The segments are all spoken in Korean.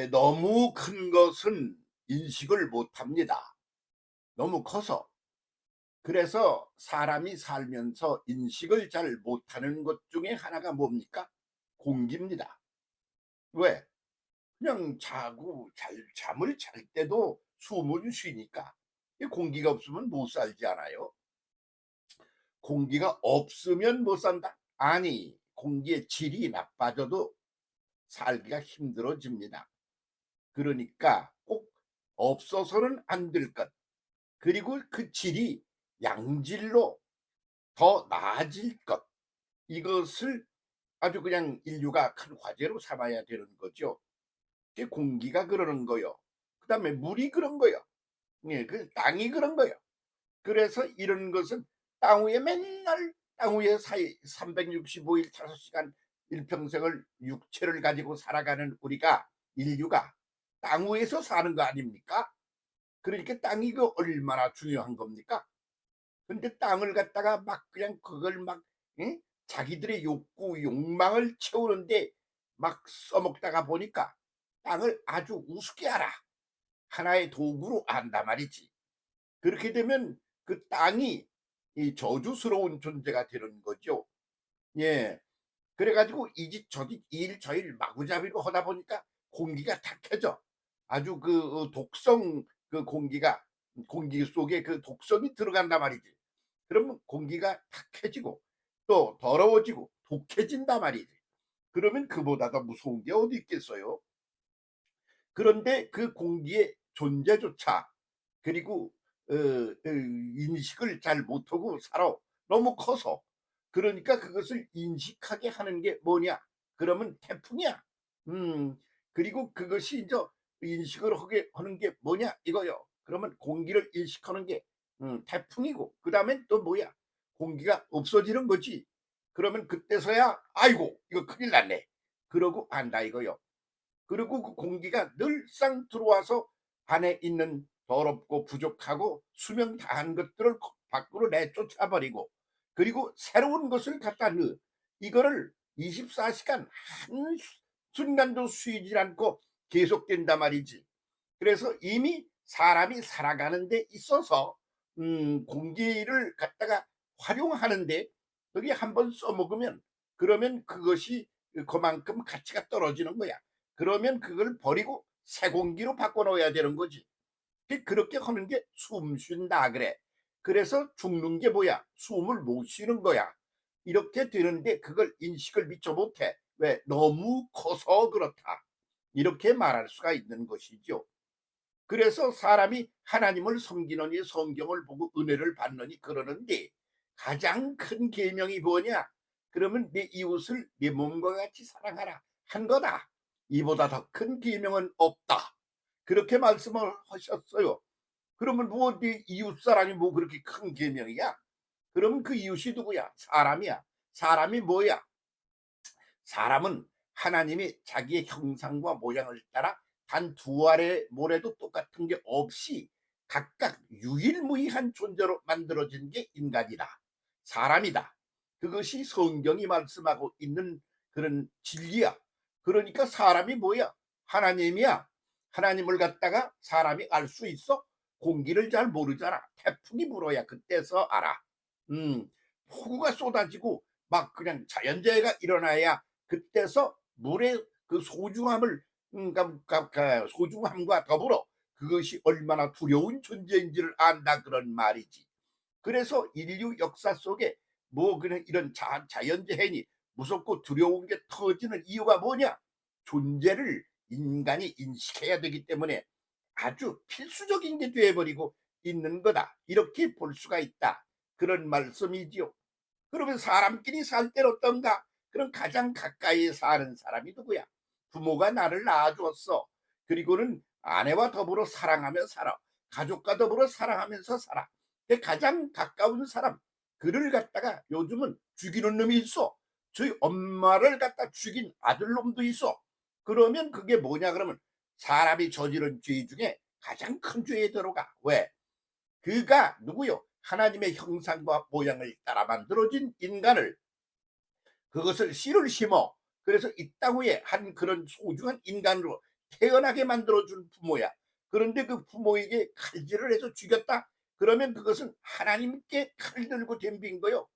너무 큰 것은 인식을 못합니다. 너무 커서. 그래서 사람이 살면서 인식을 잘 못하는 것 중에 하나가 뭡니까? 공기입니다. 왜? 그냥 자고 잠을 잘 때도 숨을 쉬니까. 이 공기가 없으면 못 살지 않아요? 공기가 없으면 못 산다? 아니, 공기의 질이 나빠져도 살기가 힘들어집니다. 그러니까 꼭 없어서는 안 될 것. 그리고 그 질이 양질로 더 나아질 것. 이것을 아주 그냥 인류가 큰 과제로 삼아야 되는 거죠. 그 공기가 그러는 거요. 그다음에 물이 그런 거요. 예, 그 땅이 그런 거요. 그래서 이런 것은 땅 위에 맨날 땅 위에 사이 365일 5시간 일평생을 육체를 가지고 살아가는 우리가 인류가 땅 위에서 사는 거 아닙니까? 그러니까 땅이 그 얼마나 중요한 겁니까? 근데 땅을 갖다가 막 그냥 그걸 막 응? 자기들의 욕구, 욕망을 채우는데 막 써먹다가 보니까 땅을 아주 우습게 알아. 하나의 도구로 안다 말이지. 그렇게 되면 그 땅이 이 저주스러운 존재가 되는 거죠. 예. 그래가지고 이 집 저 집 이 일 저 일 마구잡이로 하다 보니까 공기가 탁해져. 아주 그 독성 그 공기가 공기 속에 그 독성이 들어간단 말이지. 그러면 공기가 탁해지고 또 더러워지고 독해진단 말이지. 그러면 그보다 더 무서운 게 어디 있겠어요? 그런데 그 공기의 존재조차 그리고 인식을 잘 못하고 살아. 너무 커서. 그러니까 그것을 인식하게 하는 게 뭐냐? 그러면 태풍이야. 음. 그리고 그것이 이제 인식을 하게 하는 게 뭐냐 이거요. 그러면 공기를 인식하는 게 태풍이고 그다음엔 또 뭐야? 공기가 없어지는 거지. 그러면 그때서야 '아이고 이거 큰일 났네.' 그러고 안다 이거요. 그리고 그 공기가 늘상 들어와서 안에 있는 더럽고 부족하고 수명 다한 것들을 밖으로 내쫓아 버리고 그리고 새로운 것을 갖다 넣어 이거를 24시간 한 순간도 쉬지 않고 계속된단 말이지. 그래서 이미 사람이 살아가는 데 있어서 공기를 갖다가 활용하는데 거기 한번 써먹으면 그러면 그것이 그만큼 가치가 떨어지는 거야. 그러면 그걸 버리고 새 공기로 바꿔 놓아야 되는 거지. 그렇게 하는 게 숨 쉰다 그래. 그래서 죽는 게 뭐야? 숨을 못 쉬는 거야. 이렇게 되는데 그걸 인식을 미처 못해. 왜? 너무 커서 그렇다. 이렇게 말할 수가 있는 것이죠. 그래서 사람이 하나님을 섬기느니 성경을 보고 은혜를 받느니 그러는데 가장 큰 계명이 뭐냐? 그러면 내 이웃을 내 몸과 같이 사랑하라 한 거다. 이보다 더 큰 계명은 없다. 그렇게 말씀을 하셨어요. 그러면 뭐 네 이웃 사랑이 뭐 그렇게 큰 계명이야? 그러면 그 이웃이 누구야? 사람이야. 사람이 뭐야? 사람은 하나님이 자기의 형상과 모양을 따라 단 두 알의 모래도 똑같은 게 없이 각각 유일무이한 존재로 만들어진 게 인간이다. 사람이다. 그것이 성경이 말씀하고 있는 그런 진리야. 그러니까 사람이 뭐야? 하나님이야. 하나님을 갖다가 사람이 알 수 있어? 공기를 잘 모르잖아. 태풍이 불어야 그때서 알아. 폭우가 쏟아지고 막 그냥 자연재해가 일어나야 그때서 물의 그 소중함을 소중함과 더불어 그것이 얼마나 두려운 존재인지를 안다 그런 말이지. 그래서 인류 역사 속에 뭐 그런 이런 자연재해니 무섭고 두려운 게 터지는 이유가 뭐냐? 존재를 인간이 인식해야 되기 때문에 아주 필수적인 게 되어버리고 있는 거다. 이렇게 볼 수가 있다. 그런 말씀이지요. 그러면 사람끼리 살 때는 어떤가? 그럼 가장 가까이 사는 사람이 누구야? 부모가 나를 낳아주었어. 그리고는 아내와 더불어 사랑하며 살아. 가족과 더불어 사랑하면서 살아. 그 가장 가까운 사람. 그를 갖다가 요즘은 죽이는 놈이 있어. 저희 엄마를 갖다 죽인 아들놈도 있어. 그러면 그게 뭐냐 그러면 사람이 저지른 죄 중에 가장 큰 죄에 들어가. 왜? 그가 누구요? 하나님의 형상과 모양을 따라 만들어진 인간을 그것을 씨를 심어 그래서 이 땅 위에 한 그런 소중한 인간으로 태어나게 만들어준 부모야. 그런데 그 부모에게 칼질을 해서 죽였다? 그러면 그것은 하나님께 칼 들고 덤빈 거요.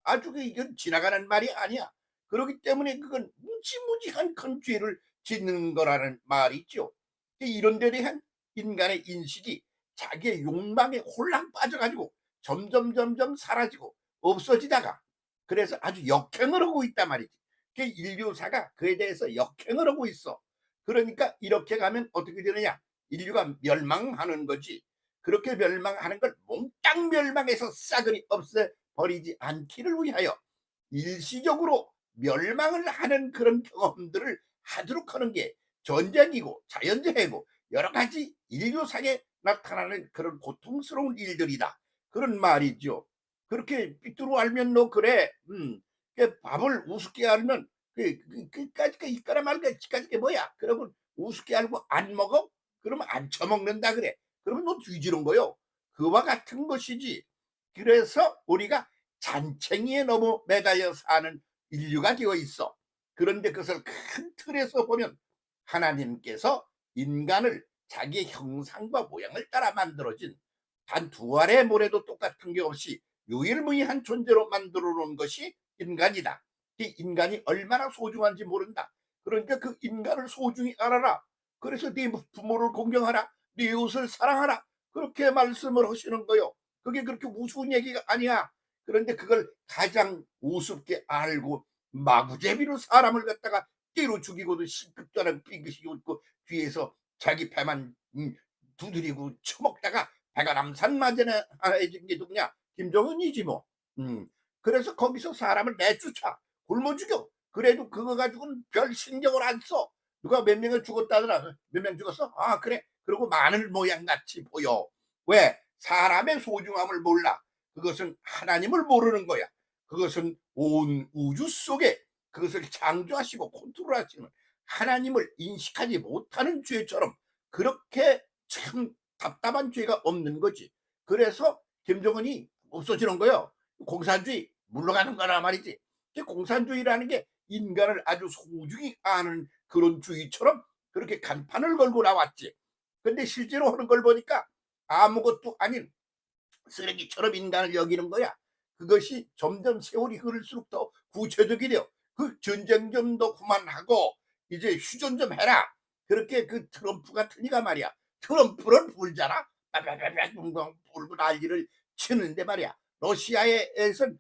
아주 이건 지나가는 말이 아니야. 그렇기 때문에 그건 무지무지한 큰 죄를 짓는 거라는 말이죠. 이런 데 대한 인간의 인식이 자기의 욕망에 홀랑 빠져가지고 점점 사라지고 없어지다가 그래서 아주 역행을 하고 있단 말이지. 인류사가 그에 대해서 역행을 하고 있어. 그러니까 이렇게 가면 어떻게 되느냐? 인류가 멸망하는 거지. 그렇게 멸망하는 걸 몽땅 멸망해서 싸그리 없애버리지 않기를 위하여 일시적으로 멸망을 하는 그런 경험들을 하도록 하는 게 전쟁이고 자연재해고 여러 가지 인류상에 나타나는 그런 고통스러운 일들이다. 그런 말이죠. 그렇게 삐뚤어 알면 너 그래. 그 밥을 우습게 알면 그까짓 게 이까라 말까 지까짓 게 뭐야. 그러면 우습게 알고 안 먹어? 그러면 안 처먹는다 그래. 그러면 너 뒤지는 거요. 그와 같은 것이지. 그래서 우리가 잔챙이에 너무 매달려 사는 인류가 되어 있어. 그런데 그것을 큰 틀에서 보면 하나님께서 인간을 자기의 형상과 모양을 따라 만들어진 단 두 알의 모래도 똑같은 게 없이 유일무이한 존재로 만들어 놓은 것이 인간이다. 이 인간이 얼마나 소중한지 모른다. 그러니까 그 인간을 소중히 알아라. 그래서 네 부모를 공경하라. 네 이웃을 사랑하라. 그렇게 말씀을 하시는 거요. 그게 그렇게 우스운 얘기가 아니야. 그런데 그걸 가장 우습게 알고 마구제비로 사람을 갖다가 때로 죽이고도 실급도 안 하고 삐끗이 웃고 뒤에서 자기 배만 두드리고 처먹다가 배가 남산마저나 해진 게 누구냐? 김정은이지 뭐. 그래서 거기서 사람을 내쫓아 굶어 죽여. 그래도 그거 가지고는 별 신경을 안 써. 누가 몇 명을 죽었다더라. 몇 명 죽었어? 아 그래. 그리고 마늘 모양 같이 보여. 왜? 사람의 소중함을 몰라. 그것은 하나님을 모르는 거야. 그것은 온 우주 속에 그것을 창조하시고 컨트롤하시는 하나님을 인식하지 못하는 죄처럼 그렇게 참 답답한 죄가 없는 거지. 그래서 김정은이 없어지는 거요. 공산주의 물러가는 거라 말이지. 공산주의라는 게 인간을 아주 소중히 아는 그런 주의처럼 그렇게 간판을 걸고 나왔지. 근데 실제로 하는 걸 보니까 아무것도 아닌 쓰레기처럼 인간을 여기는 거야. 그것이 점점 세월이 흐를수록 더 구체적이 돼요. 그 전쟁 좀 더 그만하고 이제 휴전 좀 해라. 그렇게 그 트럼프 같은 이가 말이야. 트럼프는 불잖아. 빠바바바 불고 난리를 치는데 말이야. 러시아에선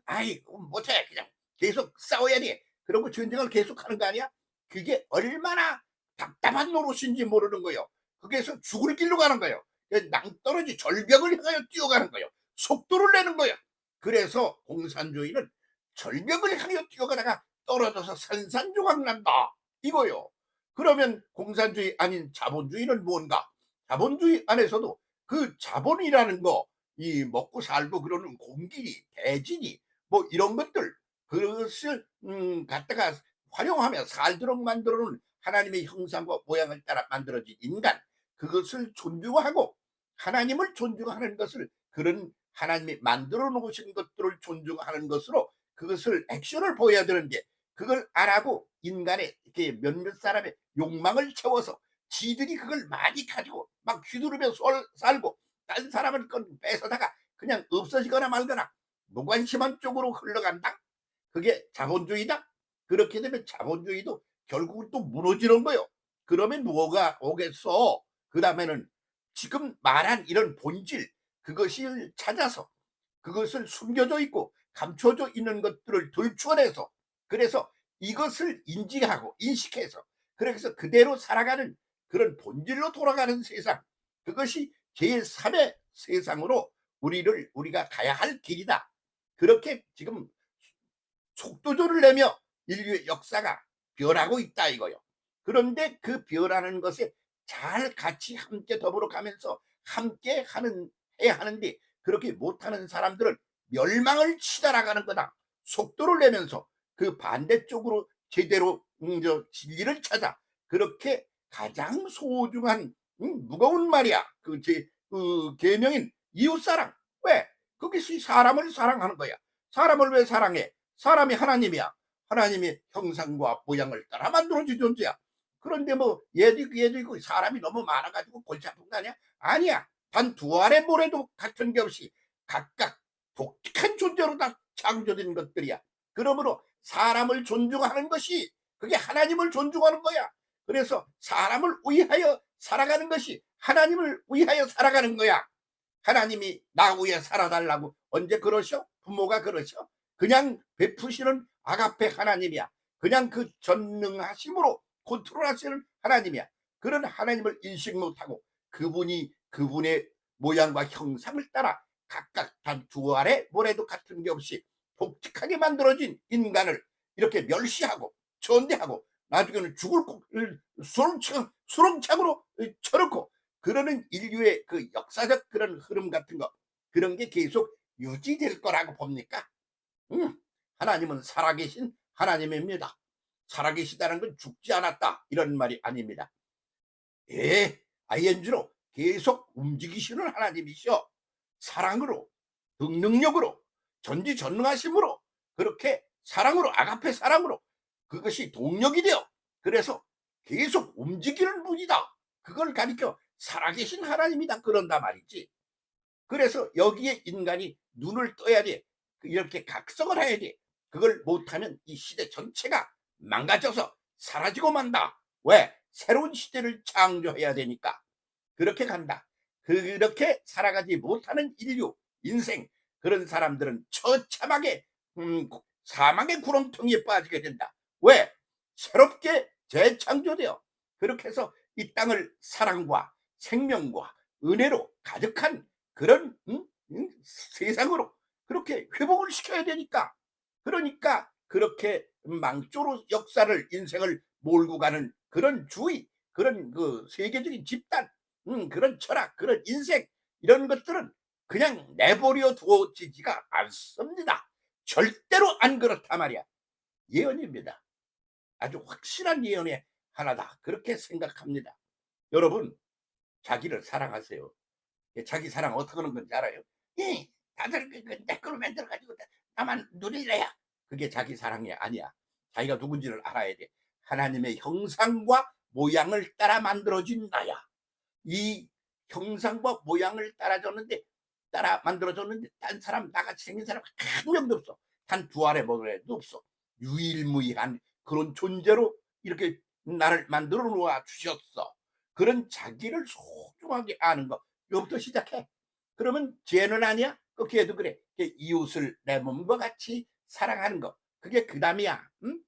아이 못해 그냥 계속 싸워야 돼. 그리고 전쟁을 계속하는 거 아니야? 그게 얼마나 답답한 노릇인지 모르는 거예요. 거기에서 죽을 길로 가는 거예요. 낭떠러지 절벽을 향하여 뛰어가는 거예요. 속도를 내는 거야. 그래서 공산주의는 절벽을 향하여 뛰어가다가 떨어져서 산산조각 난다 이거요. 그러면 공산주의 아닌 자본주의는 뭔가? 자본주의 안에서도 그 자본이라는 거, 이 먹고 살고 그러는 공기니 대지니 뭐 이런 것들 그것을 갖다가 활용하며 살도록 만들어 놓은 하나님의 형상과 모양을 따라 만들어진 인간, 그것을 존중하고 하나님을 존중하는 것을, 그런 하나님이 만들어 놓으신 것들을 존중하는 것으로 그것을 액션을 보여야 되는데, 그걸 안 하고 인간의 이렇게 몇몇 사람의 욕망을 채워서 지들이 그걸 많이 가지고 막 휘두르며 살고 다른 사람을 건 뺏어다가 그냥 없어지거나 말거나 무관심한 쪽으로 흘러간다. 그게 자본주의다. 그렇게 되면 자본주의도 결국은 또 무너지는 거요. 그러면 뭐가 오겠어? 그 다음에는 지금 말한 이런 본질, 그것을 찾아서 그것을 숨겨져 있고 감춰져 있는 것들을 들추어내서, 그래서 이것을 인지하고 인식해서 그래서 그대로 살아가는 그런 본질로 돌아가는 세상, 그것이 제3의 세상으로 우리가 가야 할 길이다. 그렇게 지금 속도조를 내며 인류의 역사가 변하고 있다 이거요. 그런데 그 변하는 것에 잘 같이 함께 더불어 가면서 함께 해야 하는데, 그렇게 못하는 사람들은 멸망을 치달아가는 거다. 속도를 내면서 그 반대쪽으로 제대로 진리를 찾아, 그렇게 가장 소중한 무거운 말이야. 그 계명인 이웃사랑. 왜? 그것이 사람을 사랑하는 거야. 사람을 왜 사랑해? 사람이 하나님이야. 하나님의 형상과 모양을 따라 만들어진 존재야. 그런데 뭐 얘도 있고 사람이 너무 많아 가지고 골치 아픈 거 아니야? 아니야. 단 두 알의 모래도 같은 게 없이 각각 독특한 존재로 다 창조된 것들이야. 그러므로 사람을 존중하는 것이 그게 하나님을 존중하는 거야. 그래서 사람을 위하여 살아가는 것이 하나님을 위하여 살아가는 거야. 하나님이 나 위해 살아달라고 언제 그러셔? 부모가 그러셔? 그냥 베푸시는 아가페 하나님이야. 그냥 그 전능하심으로 컨트롤하시는 하나님이야. 그런 하나님을 인식 못하고 그분이 그분의 모양과 형상을 따라 각각 단 두 알의 모래도 같은 게 없이 독특하게 만들어진 인간을 이렇게 멸시하고 전대하고 나중에는 죽을 수렁창으로 쳐놓고 그러는 인류의 그 역사적 그런 흐름 같은 거 그런 게 계속 유지될 거라고 봅니까? 하나님은 살아계신 하나님입니다. 살아계시다는 건 죽지 않았다 이런 말이 아닙니다. 예, ING로 계속 움직이시는 하나님이셔. 사랑으로, 능력으로, 전지전능하심으로 그렇게 사랑으로 아가페 사랑으로 그것이 동력이 되어 그래서 계속 움직이는 분이다. 그걸 가리켜 살아계신 하나님이다 그런다 말이지. 그래서 여기에 인간이 눈을 떠야 돼. 이렇게 각성을 해야 돼. 그걸 못하면 이 시대 전체가 망가져서 사라지고 만다. 왜? 새로운 시대를 창조해야 되니까. 그렇게 간다. 그렇게 살아가지 못하는 인류, 인생 그런 사람들은 처참하게 사망의 구렁텅이에 빠지게 된다. 왜? 새롭게 재창조되어 그렇게 해서 이 땅을 사랑과 생명과 은혜로 가득한 그런 세상으로 그렇게 회복을 시켜야 되니까 그러니까 그렇게 망조로 역사를 인생을 몰고 가는 그런 주의 그런 그 세계적인 집단 그런 철학 그런 인생 이런 것들은 그냥 내버려 두어지지가 않습니다. 절대로 안 그렇단 말이야. 예언입니다. 아주 확실한 예언의 하나다 그렇게 생각합니다. 여러분 자기를 사랑하세요. 자기 사랑 어떻게 하는 건지 알아요? 다들 내 걸로 만들어 가지고 나만 누릴래야 그게 자기 사랑이 아니야. 자기가 누군지를 알아야 돼. 하나님의 형상과 모양을 따라 만들어진 나야. 이 형상과 모양을 따라 만들어졌는데 딴 사람 나같이 생긴 사람 한 명도 없어. 단 두 알의 모래도 없어. 유일무이한 그런 존재로 이렇게 나를 만들어 놓아 주셨어. 그런 자기를 소중하게 아는 거 이거부터 시작해. 그러면 죄는 아니야? 그 걔도 그래. 이웃을 내 몸과 같이 사랑하는 거 그게 그 다음이야. 응?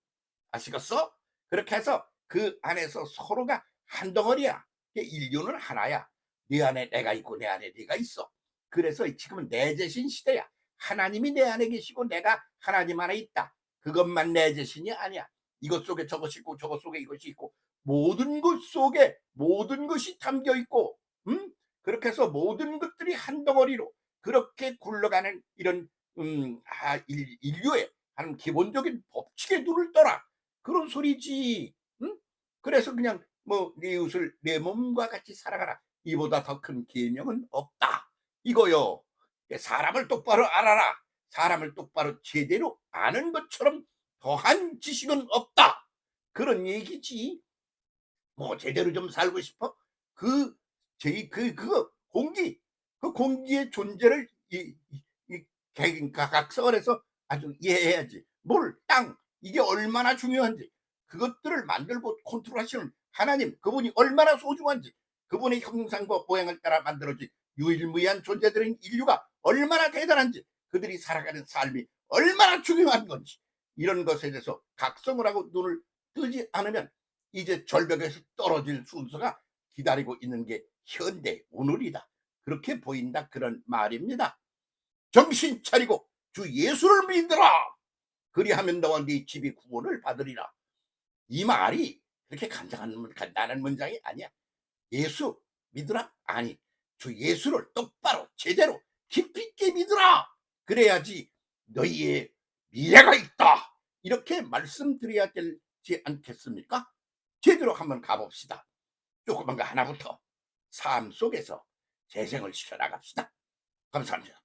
아시겠어? 그렇게 해서 그 안에서 서로가 한 덩어리야. 인류는 하나야. 네 안에 내가 있고 내 안에 네가 있어. 그래서 지금은 내 자신 시대야. 하나님이 내 안에 계시고 내가 하나님 안에 있다. 그것만 내 자신이 아니야. 이것 속에 저것이 있고 저것 속에 이것이 있고 모든 것 속에 모든 것이 담겨 있고 그렇게 해서 모든 것들이 한 덩어리로 그렇게 굴러가는 이런 인류의 한 기본적인 법칙에 눈을 떠라. 그런 소리지. 응? 그래서 그냥 뭐 네 이웃을 내 몸과 같이 살아가라. 이보다 더 큰 계명은 없다. 이거요. 사람을 똑바로 알아라. 사람을 똑바로 제대로 아는 것처럼 더한 지식은 없다. 그런 얘기지. 뭐 제대로 좀 살고 싶어? 그 그거 그 공기의 존재를 이 각성을 해서 아주 이해해야지. 물, 땅 이게 얼마나 중요한지 그것들을 만들고 컨트롤하시는 하나님 그분이 얼마나 소중한지 그분의 형상과 모양을 따라 만들어진 유일무이한 존재들인 인류가 얼마나 대단한지 그들이 살아가는 삶이 얼마나 중요한 건지 이런 것에 대해서 각성을 하고 눈을 뜨지 않으면 이제 절벽에서 떨어질 순서가 기다리고 있는 게 현대 오늘이다. 그렇게 보인다 그런 말입니다. 정신 차리고 주 예수를 믿으라. 그리하면 너와 네 집이 구원을 받으리라. 이 말이 그렇게 간단한 문장이 아니야. 예수 믿으라? 아니 주 예수를 똑바로 제대로 깊이 있게 믿으라. 그래야지 너희의 미래가 있다. 이렇게 말씀드려야 되지 않겠습니까? 제대로 한번 가봅시다. 조그만 거 하나부터 삶 속에서 재생을 시켜 나갑시다. 감사합니다.